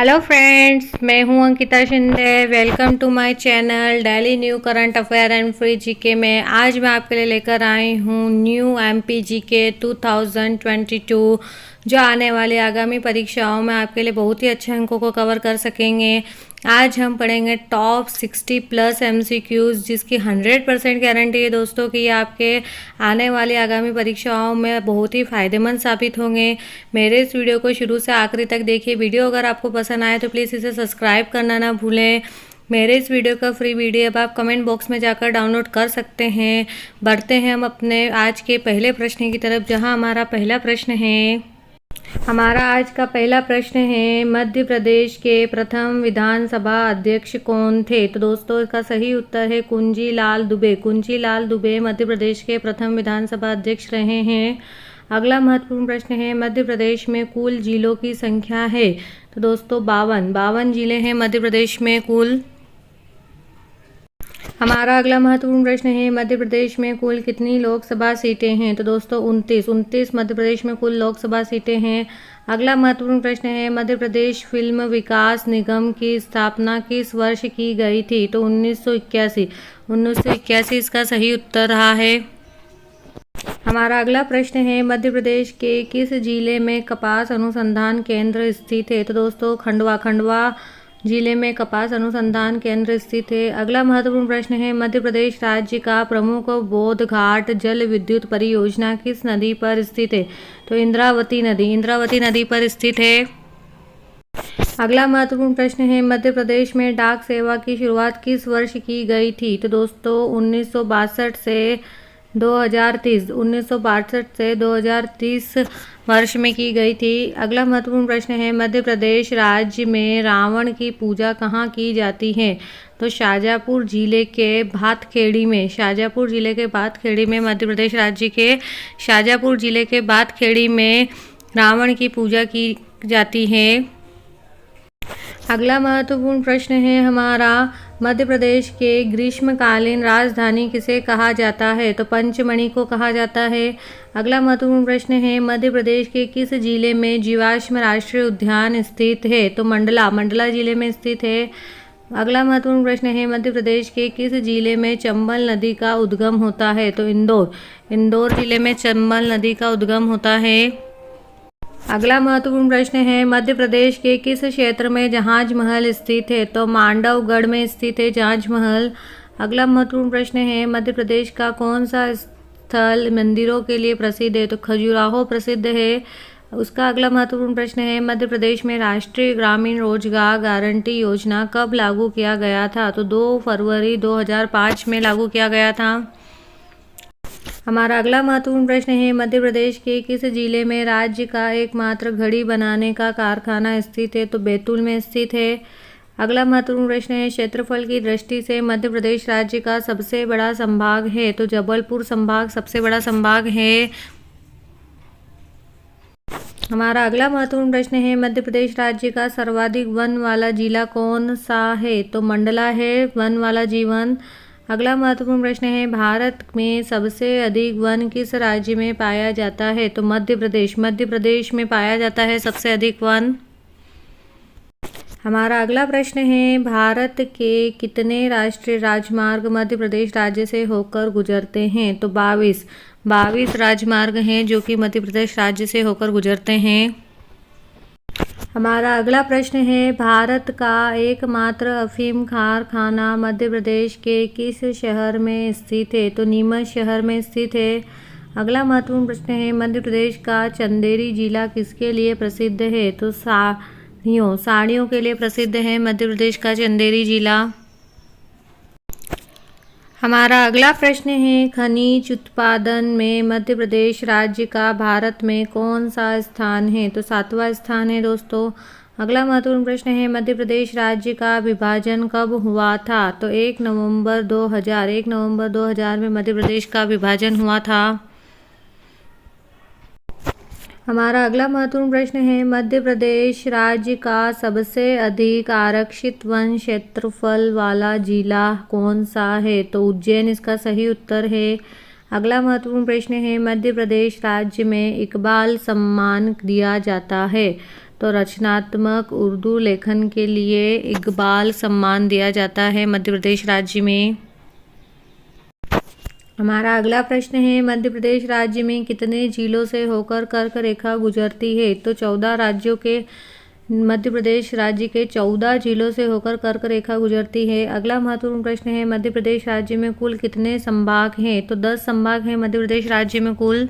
Hello friends, मैं हूं Ankita Shinde. Welcome to my channel daily new current affair and free GK में। आज मैं आपके लिए लेकर आई हूं न्यू एमपी जीके 2022, जो आने वाली आगामी परीक्षाओं में आपके लिए बहुत ही अच्छे अंकों को कवर कर सकेंगे। आज हम पढ़ेंगे टॉप 60 प्लस एमसीक्यूज, जिसकी 100% गारंटी है दोस्तों कि ये आपके आने वाली आगामी परीक्षाओं में बहुत ही फ़ायदेमंद साबित होंगे। मेरे इस वीडियो को शुरू से आखिरी तक देखिए। वीडियो अगर आपको पसंद आए तो प्लीज़ इसे सब्सक्राइब करना ना भूलें। मेरे इस वीडियो का फ्री पीडीएफ आप कमेंट बॉक्स में जाकर डाउनलोड कर सकते हैं। बढ़ते हैं हम अपने आज के पहले प्रश्न की तरफ, जहां हमारा पहला प्रश्न है। हमारा आज का पहला प्रश्न है, मध्य प्रदेश के प्रथम विधानसभा अध्यक्ष कौन थे? तो दोस्तों, इसका सही उत्तर है कुंजी लाल दुबे। कुंजी लाल दुबे मध्य प्रदेश के प्रथम विधानसभा अध्यक्ष रहे हैं। अगला महत्वपूर्ण प्रश्न है, मध्य प्रदेश में कुल जिलों की संख्या है? तो दोस्तों 52 जिले हैं मध्य प्रदेश में कुल। हमारा अगला महत्वपूर्ण प्रश्न है, मध्य प्रदेश में कुल कितनी लोकसभा सीटें हैं? तो दोस्तों 29 मध्य प्रदेश में कुल लोकसभा सीटें हैं। अगला महत्वपूर्ण प्रश्न है, मध्य प्रदेश फिल्म विकास निगम की स्थापना किस वर्ष की गई थी? तो 1981 इसका सही उत्तर रहा है। हमारा अगला प्रश्न है, मध्य प्रदेश के किस जिले में कपास अनुसंधान केंद्र स्थित है? तो दोस्तों खंडवा जिले में कपास अनुसंधान केंद्र स्थित है। अगला महत्वपूर्ण प्रश्न है, मध्य प्रदेश राज्य का प्रमुख बोध घाट जल विद्युत परियोजना किस नदी पर स्थित है? तो इंद्रावती नदी पर स्थित है। अगला महत्वपूर्ण प्रश्न है, मध्य प्रदेश में डाक सेवा की शुरुआत किस वर्ष की गई थी? तो दोस्तों 1962 से 2030 वर्ष में की गई थी। अगला महत्वपूर्ण प्रश्न है, मध्य प्रदेश राज्य में रावण की पूजा कहाँ की जाती है? तो शाजापुर जिले के भातखेड़ी में मध्य प्रदेश राज्य के शाजापुर जिले के भातखेड़ी में रावण की पूजा की जाती है। अगला महत्वपूर्ण प्रश्न है हमारा, मध्य प्रदेश के ग्रीष्मकालीन राजधानी किसे कहा जाता है? तो पंचमढ़ी को कहा जाता है। अगला महत्वपूर्ण प्रश्न है, मध्य प्रदेश के किस जिले में जीवाश्म राष्ट्रीय उद्यान स्थित है? तो मंडला जिले में स्थित है। अगला महत्वपूर्ण प्रश्न है, मध्य प्रदेश के किस जिले में चंबल नदी का उद्गम होता है? तो इंदौर जिले में चंबल नदी का उद्गम होता है। अगला महत्वपूर्ण प्रश्न है, मध्य प्रदेश के किस क्षेत्र में जहाज महल स्थित है? तो मांडवगढ़ में स्थित है जहाज महल। अगला महत्वपूर्ण प्रश्न है, मध्य प्रदेश का कौन सा स्थल मंदिरों के लिए प्रसिद्ध है? तो खजुराहो प्रसिद्ध है। उसका अगला महत्वपूर्ण प्रश्न है, मध्य प्रदेश में राष्ट्रीय ग्रामीण रोजगार गारंटी योजना कब लागू किया गया था? तो 2 फरवरी 2005 में लागू किया गया था। हमारा अगला महत्वपूर्ण प्रश्न है, मध्य प्रदेश के किस जिले में राज्य का एकमात्र घड़ी बनाने का कारखाना स्थित है? तो बैतूल में स्थित है। अगला महत्वपूर्ण प्रश्न है, क्षेत्रफल की दृष्टि से मध्य प्रदेश राज्य का सबसे बड़ा संभाग है? तो जबलपुर संभाग सबसे बड़ा संभाग है। हमारा अगला महत्वपूर्ण प्रश्न है, मध्य प्रदेश राज्य का सर्वाधिक वन वाला जिला कौन सा है? तो मंडला है वन वाला जीवन। अगला महत्वपूर्ण प्रश्न है, भारत में सबसे अधिक वन किस राज्य में पाया जाता है? तो मध्य प्रदेश में पाया जाता है सबसे अधिक वन। हमारा अगला प्रश्न है, भारत के कितने राष्ट्रीय राजमार्ग मध्य प्रदेश राज्य से होकर गुजरते हैं? तो 22 राजमार्ग हैं जो कि मध्य प्रदेश राज्य से होकर गुजरते हैं। हमारा अगला प्रश्न है, भारत का एकमात्र अफीम कारखाना मध्य प्रदेश के किस शहर में स्थित है? तो नीमच शहर में स्थित है। अगला महत्वपूर्ण प्रश्न है, मध्य प्रदेश का चंदेरी जिला किसके लिए प्रसिद्ध है? तो साड़ियों के लिए प्रसिद्ध है मध्य प्रदेश का चंदेरी जिला। हमारा अगला प्रश्न है, खनिज उत्पादन में मध्य प्रदेश राज्य का भारत में कौन सा स्थान है? तो 7वां स्थान है दोस्तों। अगला महत्वपूर्ण प्रश्न है, मध्य प्रदेश राज्य का विभाजन कब हुआ था? तो 1 नवंबर 2000 में मध्य प्रदेश का विभाजन हुआ था। हमारा अगला महत्वपूर्ण प्रश्न है, मध्य प्रदेश राज्य का सबसे अधिक आरक्षित वन क्षेत्रफल वाला जिला कौन सा है? तो उज्जैन इसका सही उत्तर है। अगला महत्वपूर्ण प्रश्न है, मध्य प्रदेश राज्य में इकबाल सम्मान दिया जाता है? तो रचनात्मक उर्दू लेखन के लिए इकबाल सम्मान दिया जाता है मध्य प्रदेश राज्य में। हमारा अगला प्रश्न है, मध्य प्रदेश राज्य में कितने जिलों से होकर कर्क रेखा गुजरती है? तो 14 राज्यों के मध्य प्रदेश राज्य के 14 जिलों से होकर कर्क रेखा गुजरती है। अगला महत्वपूर्ण प्रश्न है, मध्य प्रदेश राज्य में कुल कितने संभाग हैं? तो 10 संभाग हैं मध्य प्रदेश राज्य में कुल।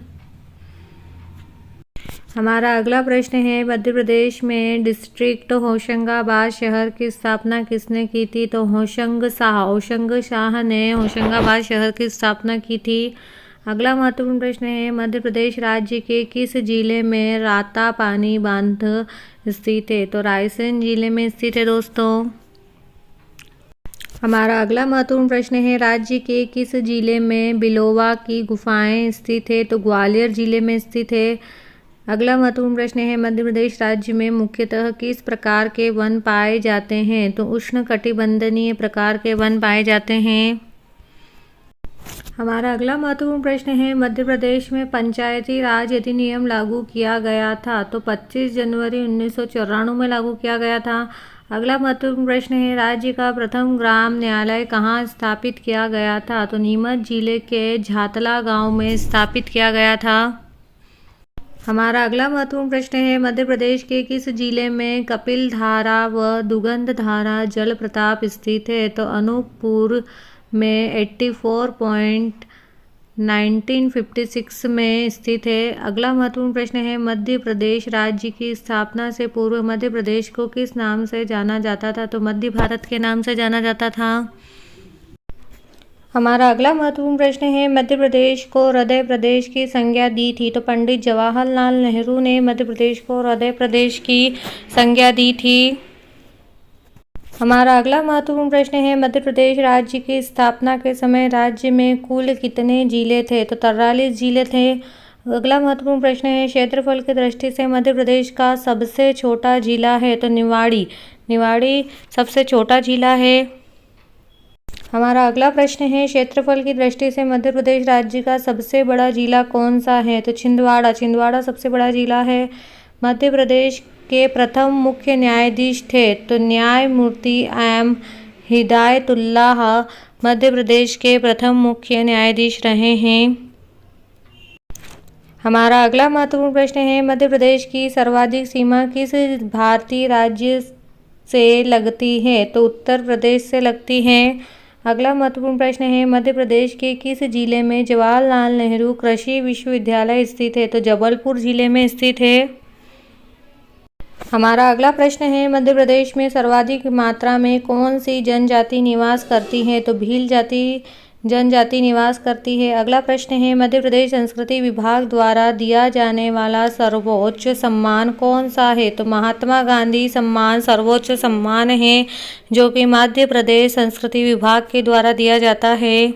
हमारा अगला प्रश्न है, मध्य प्रदेश में डिस्ट्रिक्ट होशंगाबाद शहर की स्थापना किसने की थी? तो होशंग शाह ने होशंगाबाद शहर की स्थापना की थी। अगला महत्वपूर्ण प्रश्न है, मध्य प्रदेश राज्य के किस जिले में राता पानी बांध स्थित है? तो रायसेन जिले में स्थित है दोस्तों। हमारा अगला महत्वपूर्ण प्रश्न है, राज्य के किस जिले में बिलोवा की गुफाएं स्थित है? तो ग्वालियर जिले में स्थित है। अगला महत्वपूर्ण प्रश्न है, मध्य प्रदेश राज्य में मुख्यतः किस प्रकार के वन पाए जाते हैं? तो उष्णकटिबंधीय प्रकार के वन पाए जाते हैं। हमारा अगला महत्वपूर्ण प्रश्न है, मध्य प्रदेश में पंचायती राज अधिनियम लागू किया गया था? तो 25 जनवरी 1994 में लागू किया गया था। अगला महत्वपूर्ण प्रश्न है, राज्य का प्रथम ग्राम न्यायालय कहाँ स्थापित किया गया था? तो नीमच जिले के झातला गांव में स्थापित किया गया था। हमारा अगला महत्वपूर्ण प्रश्न है, मध्य प्रदेश के किस जिले में कपिल धारा व दुगंध धारा जल प्रपात स्थित है? तो अनूपपुर में 84.1956 में स्थित है। अगला महत्वपूर्ण प्रश्न है, मध्य प्रदेश राज्य की स्थापना से पूर्व मध्य प्रदेश को किस नाम से जाना जाता था? तो मध्य भारत के नाम से जाना जाता था। हमारा अगला महत्वपूर्ण प्रश्न है, मध्य प्रदेश को हृदय प्रदेश की संज्ञा दी थी? तो पंडित जवाहरलाल नेहरू ने मध्य प्रदेश को हृदय प्रदेश की संज्ञा दी थी। हमारा अगला महत्वपूर्ण प्रश्न है, मध्य प्रदेश राज्य की स्थापना के समय राज्य में कुल कितने जिले थे? तो 43 जिले थे। अगला महत्वपूर्ण प्रश्न है, क्षेत्रफल की दृष्टि से मध्य प्रदेश का सबसे छोटा जिला है? तो निवाड़ी सबसे छोटा जिला है। हमारा अगला प्रश्न है, क्षेत्रफल की दृष्टि से मध्य प्रदेश राज्य का सबसे बड़ा जिला कौन सा है? तो छिंदवाड़ा सबसे बड़ा जिला है। मध्य प्रदेश के प्रथम मुख्य न्यायाधीश थे? तो न्यायमूर्ति एम हिदायतुल्लाह मध्य प्रदेश के प्रथम मुख्य न्यायाधीश रहे हैं। हमारा अगला महत्वपूर्ण प्रश्न है, मध्य प्रदेश की सर्वाधिक सीमा किस भारतीय राज्य से लगती है? तो उत्तर प्रदेश से लगती है। अगला महत्वपूर्ण प्रश्न है, मध्य प्रदेश के किस जिले में जवाहरलाल नेहरू कृषि विश्वविद्यालय स्थित है? तो जबलपुर जिले में स्थित है। हमारा अगला प्रश्न है, मध्य प्रदेश में सर्वाधिक मात्रा में कौन सी जनजाति निवास करती है? तो भील जनजाति निवास करती है। अगला प्रश्न है, मध्य प्रदेश संस्कृति विभाग द्वारा दिया जाने वाला सर्वोच्च सम्मान कौन सा है? तो महात्मा गांधी सम्मान सर्वोच्च सम्मान है, जो कि मध्य प्रदेश संस्कृति विभाग के द्वारा दिया जाता है।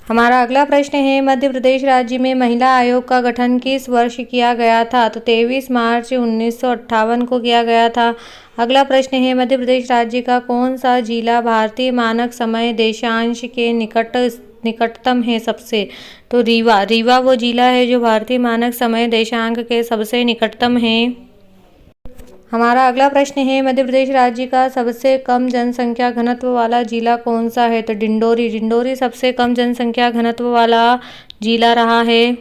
हमारा अगला प्रश्न है, मध्य प्रदेश राज्य में महिला आयोग का गठन किस वर्ष किया गया था? तो 23 मार्च 1958 को किया गया था। अगला प्रश्न है, मध्य प्रदेश राज्य का कौन सा जिला भारतीय मानक समय देशांश के निकटतम है सबसे? तो रीवा वो जिला है जो भारतीय मानक समय देशांक के सबसे निकटतम है। हमारा अगला प्रश्न है, मध्य प्रदेश राज्य का सबसे कम जनसंख्या घनत्व वाला जिला कौन सा है? तो डिंडोरी सबसे कम जनसंख्या घनत्व वाला जिला रहा है।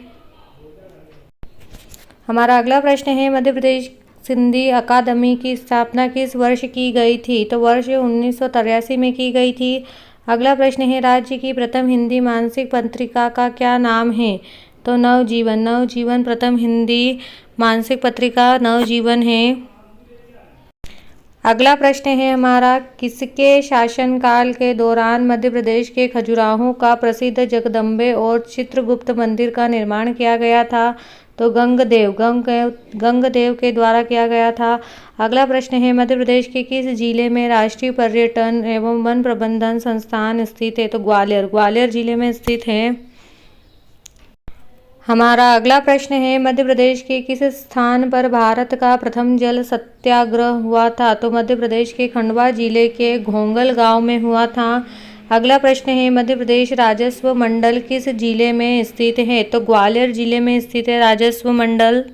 हमारा अगला प्रश्न है, मध्य प्रदेश सिंधी अकादमी की स्थापना किस वर्ष की गई थी? तो वर्ष 1983 में की गई थी। अगला प्रश्न है, राज्य की प्रथम हिंदी मासिक पत्रिका का क्या नाम है? तो नवजीवन प्रथम हिंदी मासिक पत्रिका नवजीवन है। अगला प्रश्न है हमारा, किसके शासनकाल के दौरान मध्य प्रदेश के खजुराहो का प्रसिद्ध जगदम्बे और चित्रगुप्त मंदिर का निर्माण किया गया था? तो गंगदेव के द्वारा किया गया था। अगला प्रश्न है, मध्य प्रदेश के किस जिले में राष्ट्रीय पर्यटन एवं वन प्रबंधन संस्थान स्थित है? तो ग्वालियर जिले में स्थित है। हमारा अगला प्रश्न है, मध्य प्रदेश के किस स्थान पर भारत का प्रथम जल सत्याग्रह हुआ था? तो मध्य प्रदेश के खंडवा जिले के घोंगल गांव में हुआ था। अगला प्रश्न है, मध्य प्रदेश राजस्व मंडल किस जिले में स्थित है? तो ग्वालियर जिले में स्थित है राजस्व मंडल।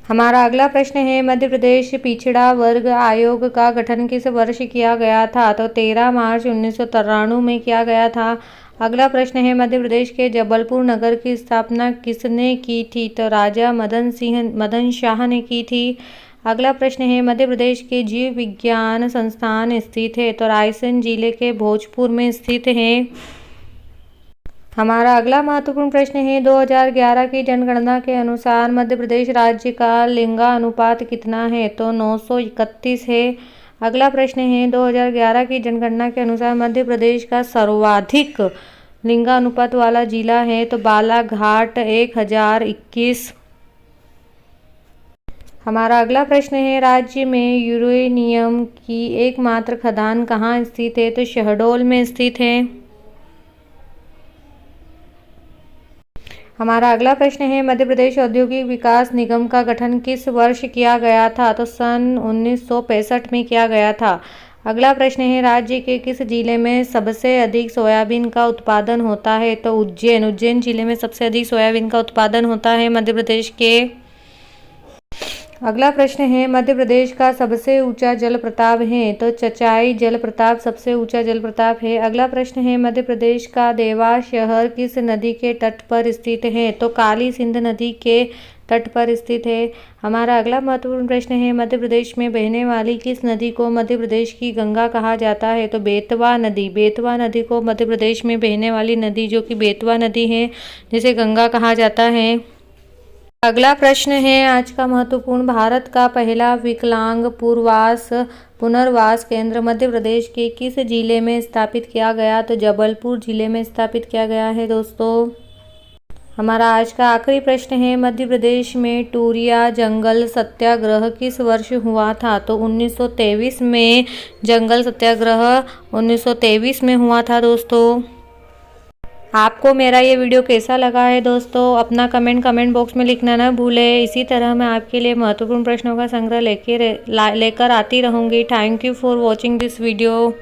हमारा अगला प्रश्न है मध्य प्रदेश पिछड़ा वर्ग आयोग का गठन किस वर्ष किया गया था? तो 13 मार्च 1993 में किया गया था। अगला प्रश्न है मध्य प्रदेश के जबलपुर नगर की स्थापना किसने की थी? तो राजा मदन शाह ने की थी। अगला प्रश्न है मध्य प्रदेश के जीव विज्ञान संस्थान स्थित है? तो रायसेन जिले के भोजपुर में स्थित है। हमारा अगला महत्वपूर्ण प्रश्न है 2011 की जनगणना के अनुसार मध्य प्रदेश राज्य का लिंगानुपात कितना है? तो 931 है। अगला प्रश्न है 2011 की जनगणना के अनुसार मध्य प्रदेश का सर्वाधिक लिंगानुपात वाला जिला है? तो बालाघाट 1021। हमारा अगला प्रश्न है राज्य में यूरेनियम की एकमात्र खदान कहाँ स्थित है? तो शहडोल में स्थित है। हमारा अगला प्रश्न है मध्य प्रदेश औद्योगिक विकास निगम का गठन किस वर्ष किया गया था? तो सन 1965 में किया गया था। अगला प्रश्न है राज्य के किस जिले में सबसे अधिक सोयाबीन का उत्पादन होता है? तो उज्जैन जिले में सबसे अधिक सोयाबीन का उत्पादन होता है मध्य प्रदेश के। अगला प्रश्न है मध्य प्रदेश का सबसे ऊंचा जलप्रपात है? तो चचाई जलप्रपात सबसे ऊंचा जलप्रपात है। अगला प्रश्न है मध्य प्रदेश का देवास शहर किस नदी के तट पर स्थित है? तो काली सिंध नदी के तट पर स्थित है। हमारा अगला महत्वपूर्ण प्रश्न है मध्य प्रदेश में बहने वाली किस नदी को मध्य प्रदेश की गंगा कहा जाता है? तो बेतवा नदी। बेतवा नदी को मध्य प्रदेश में बहने वाली नदी जो कि बेतवा नदी है जिसे गंगा कहा जाता है। अगला प्रश्न है आज का महत्वपूर्ण भारत का पहला विकलांग पुनर्वास केंद्र मध्य प्रदेश के किस जिले में स्थापित किया गया? तो जबलपुर जिले में स्थापित किया गया है दोस्तों। हमारा आज का आखिरी प्रश्न है मध्य प्रदेश में टूरिया जंगल सत्याग्रह किस वर्ष हुआ था? तो 1923 में जंगल सत्याग्रह 1923 में हुआ था दोस्तों। आपको मेरा ये वीडियो कैसा लगा है दोस्तों अपना कमेंट बॉक्स में लिखना ना भूलें। इसी तरह मैं आपके लिए महत्वपूर्ण प्रश्नों का संग्रह लेकर आती रहूँगी। Thank you for watching this video.